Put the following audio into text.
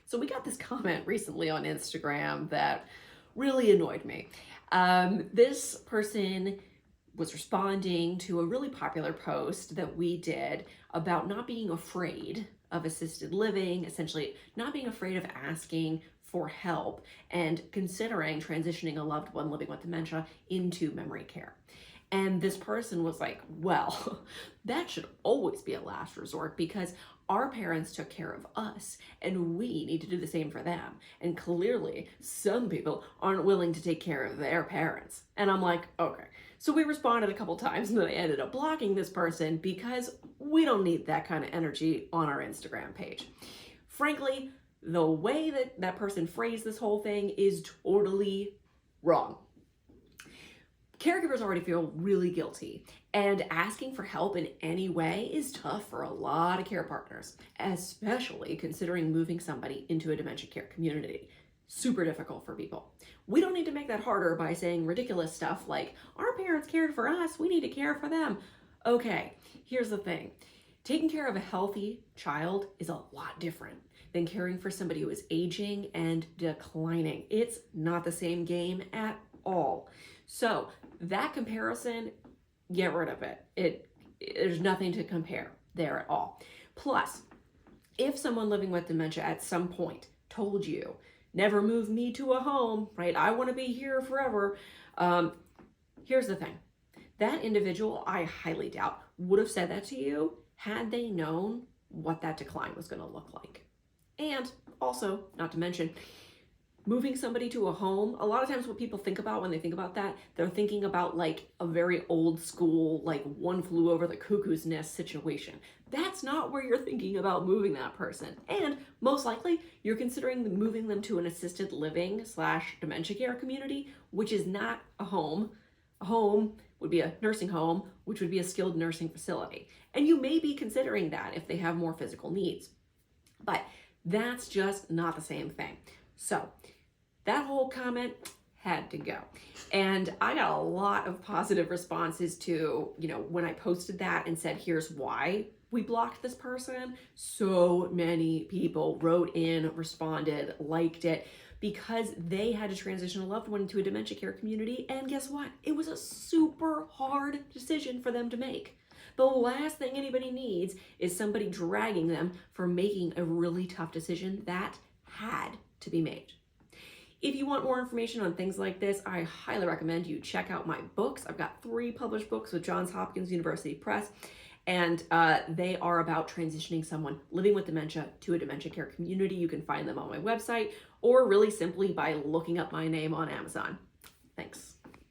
So we got this comment recently on Instagram that really annoyed me. This person was responding to a really popular post that we did about not being afraid of assisted living, essentially not being afraid of asking for help and considering transitioning a loved one living with dementia into memory care. And this person was like, well, that should always be a last resort because our parents took care of us and we need to do the same for them. And clearly, some people aren't willing to take care of their parents. And I'm like, okay. So we responded a couple times and then I ended up blocking this person because we don't need that kind of energy on our Instagram page. Frankly, the way that that person phrased this whole thing is totally wrong. Caregivers already feel really guilty, and asking for help in any way is tough for a lot of care partners, especially considering moving somebody into a dementia care community. Super difficult for people. We don't need to make that harder by saying ridiculous stuff like, our parents cared for us, we need to care for them. Okay, here's the thing. Taking care of a healthy child is a lot different than caring for somebody who is aging and declining. It's not the same game at all. So that comparison, get rid of it. There's nothing to compare there at all. Plus, if someone living with dementia at some point told you, never move me to a home, right? I want to be here forever. Here's the thing. That individual, I highly doubt, would have said that to you had they known what that decline was going to look like. And also, not to mention, moving somebody to a home, a lot of times what people think about when they think about that, they're thinking about like a very old school, like one flew over the cuckoo's nest situation. That's not where you're thinking about moving that person. And most likely you're considering moving them to an assisted living / dementia care community, which is not a home. A home would be a nursing home, which would be a skilled nursing facility. And you may be considering that if they have more physical needs, but that's just not the same thing. So that whole comment had to go. And I got a lot of positive responses to, when I posted that and said, here's why we blocked this person. So many people wrote in, responded, liked it, because they had to transition a loved one into a dementia care community. And guess what? It was a super hard decision for them to make. The last thing anybody needs is somebody dragging them for making a really tough decision that had to be made. If you want more information on things like this, I highly recommend you check out my books. I've got 3 published books with Johns Hopkins University Press, and they are about transitioning someone living with dementia to a dementia care community. You can find them on my website or really simply by looking up my name on Amazon. Thanks.